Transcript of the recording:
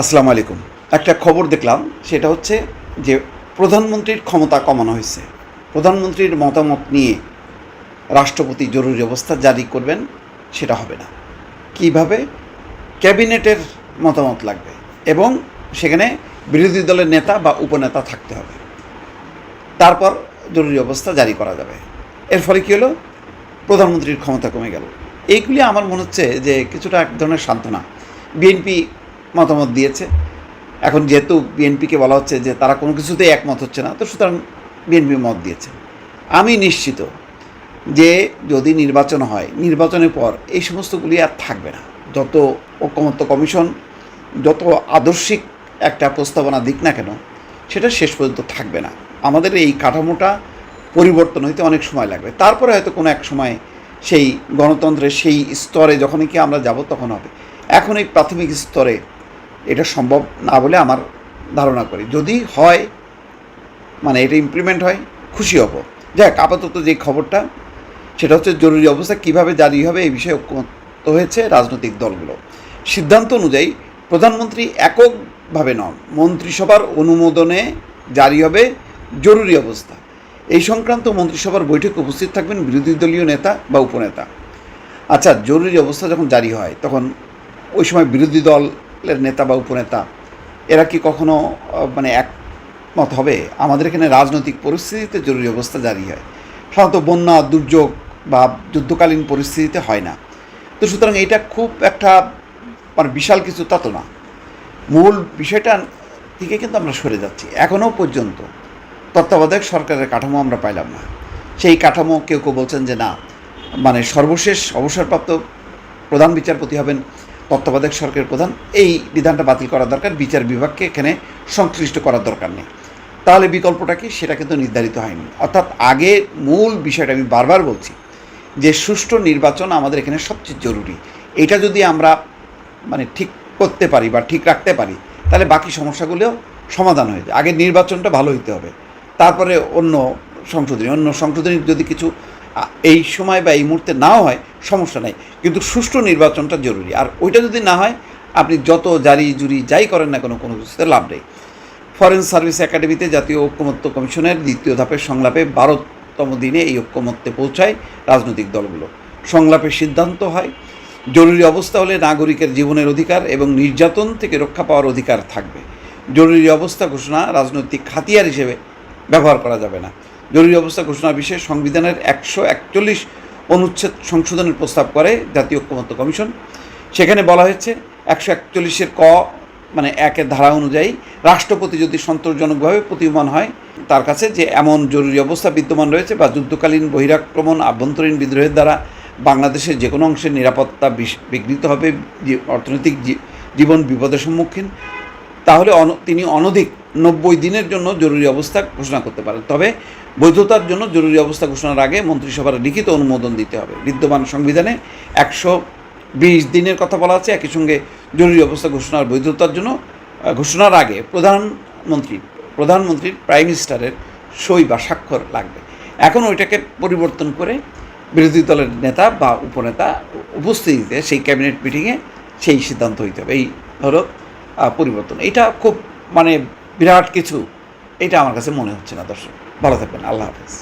আসসালামু আলাইকুম। একটা খবর দেখলাম, সেটা হচ্ছে যে প্রধানমন্ত্রীর ক্ষমতা কমানো হয়েছে। প্রধানমন্ত্রীর মতামত নিয়ে রাষ্ট্রপতি জরুরি অবস্থা জারি করবেন, সেটা হবে না। কিভাবে? ক্যাবিনেটের মতামত লাগবে এবং সেখানে বিরোধী দলের নেতা বা উপনেতা থাকতে হবে। তারপর জরুরি অবস্থা জারি করা যাবে। এর ফলে কী হলো? প্রধানমন্ত্রীর ক্ষমতা কমে গেল। এইগুলি আমার মনে হচ্ছে যে কিছুটা এক ধরনের সান্ত্বনা। বিএনপি মতামত দিয়েছে। এখন যেহেতু বিএনপিকে বলা হচ্ছে যে তারা কোনো কিছুতেই একমত হচ্ছে না, তো সুতরাং বিএনপি মত দিয়েছে। আমি নিশ্চিত যে যদি নির্বাচন হয়, নির্বাচনের পর এই সমস্তগুলি আর থাকবে না। যত ঐকমত্য কমিশন যত আদর্শিক একটা প্রস্তাবনা দিক না কেন, সেটা শেষ পর্যন্ত থাকবে না। আমাদের এই কাঠামোটা পরিবর্তন হইতে অনেক সময় লাগবে। তারপরে হয়তো কোনো এক সময় সেই গণতন্ত্রের সেই স্তরে যখনই কি আমরা যাব তখন হবে। এখন এই প্রাথমিক স্তরে এটা সম্ভব না বলে আমার ধারণা করি। যদি হয়, মানে এটা ইমপ্লিমেন্ট হয়, খুশি হব। যাক, আপাতত যে খবরটা, সেটা হচ্ছে জরুরি অবস্থা কীভাবে জারি হবে এই বিষয়ে ঐকমত্য হয়েছে রাজনৈতিক দলগুলো। সিদ্ধান্ত অনুযায়ী প্রধানমন্ত্রী এককভাবে নন, মন্ত্রিসভার অনুমোদনে জারি হবে জরুরি অবস্থা। এই সংক্রান্ত মন্ত্রিসভার বৈঠকে উপস্থিত থাকবেন বিরোধী দলীয় নেতা বা উপনেতা। আচ্ছা, জরুরি অবস্থা যখন জারি হয় তখন ওই সময় বিরোধী দলের নেতা বা উপনেতা এরা কি কখনো মানে একমত হবে? আমাদের এখানে রাজনৈতিক পরিস্থিতিতে জরুরি অবস্থা জারি হয়, সাধারণত বন্যা, দুর্যোগ বা যুদ্ধকালীন পরিস্থিতিতে হয় না। তো সুতরাং এটা খুব একটা মানে বিশাল কিছু তা তো না। মূল বিষয়টা থেকে কিন্তু আমরা সরে যাচ্ছি। এখনও পর্যন্ত তত্ত্বাবধায়ক সরকারের কাঠামো আমরা পাইলাম না। সেই কাঠামো কেউ কেউ বলছেন যে না, মানে সর্বশেষ অবসরপ্রাপ্ত প্রধান বিচারপতি হবেন তত্ত্বাবধায়ক সরকারের প্রধান, এই বিধানটা বাতিল করা দরকার, বিচার বিভাগকে এখানে সংশ্লিষ্ট করার দরকার নেই। তাহলে বিকল্পটা কি, সেটা কিন্তু নির্ধারিত হয়নি। অর্থাৎ আগে মূল বিষয়টা আমি বারবার বলছি যে সুষ্ঠু নির্বাচন আমাদের এখানে সবচেয়ে জরুরি। এটা যদি আমরা মানে ঠিক করতে পারি বা ঠিক রাখতে পারি, তাহলে বাকি সমস্যাগুলোও সমাধান হয়ে যায়। আগে নির্বাচনটা ভালো হইতে হবে, তারপরে অন্য সংশোধনী যদি কিছু এই সময় বা এই মুহূর্তে নাও হয় সমস্যা নাই, কিন্তু সুষ্ঠু নির্বাচনটা জরুরি। আর ওইটা যদি না হয়, আপনি যত জারি জুরি যাই করেন না কোনো কিছুতে লাভ নেই। ফরেন সার্ভিস একাডেমিতে জাতীয় ঐকমত্য কমিশনের দ্বিতীয় ধাপের সংলাপে 12তম দিনে এই ঐকমত্যে পৌঁছায় রাজনৈতিক দলগুলো। সংলাপের সিদ্ধান্ত হয় জরুরি অবস্থা হলে নাগরিকের জীবনের অধিকার এবং নির্যাতন থেকে রক্ষা পাওয়ার অধিকার থাকবে। জরুরি অবস্থা ঘোষণা রাজনৈতিক হাতিয়ার হিসেবে ব্যবহার করা যাবে না। জরুরি অবস্থা ঘোষণার বিষয়ে সংবিধানের 141 অনুচ্ছেদ সংশোধনের প্রস্তাব করে জাতীয় ঐকমত্য কমিশন। সেখানে বলা হয়েছে 141-এর ক মানে 1-এর ধারা অনুযায়ী রাষ্ট্রপতি যদি সন্তোষজনকভাবে প্রতীয়মান হয় তার কাছে যে এমন জরুরি অবস্থা বিদ্যমান রয়েছে বা যুদ্ধকালীন বহিরাক্রমণ, আভ্যন্তরীণ বিদ্রোহের দ্বারা বাংলাদেশের যে কোনো অংশের নিরাপত্তা বিঘ্নিত হবে, অর্থনৈতিক জীবন বিপদের সম্মুখীন, তাহলে তিনি অনধিক 90 দিনের জন্য জরুরি অবস্থা ঘোষণা করতে পারেন। তবে বৈধতার জন্য জরুরি অবস্থা ঘোষণার আগে মন্ত্রিসভার লিখিত অনুমোদন দিতে হবে। বিদ্যমান সংবিধানে 120 দিনের কথা বলা আছে। একই সঙ্গে জরুরি অবস্থা ঘোষণার বৈধতার জন্য ঘোষণার আগে প্রধানমন্ত্রীর প্রাইম মিনিস্টারের সই বা স্বাক্ষর লাগবে। এখন ওইটাকে পরিবর্তন করে বিরোধী দলের নেতা বা উপনেতা উপস্থিতিতে সেই ক্যাবিনেট মিটিংয়ে সেই সিদ্ধান্ত হইতে হবে। এই হলো পরিবর্তন। এটা খুব মানে বিরাট কিছু, এটা আমার কাছে মনে হচ্ছে না। দর্শক ভালো থাকবেন, আল্লাহ হাফেজ।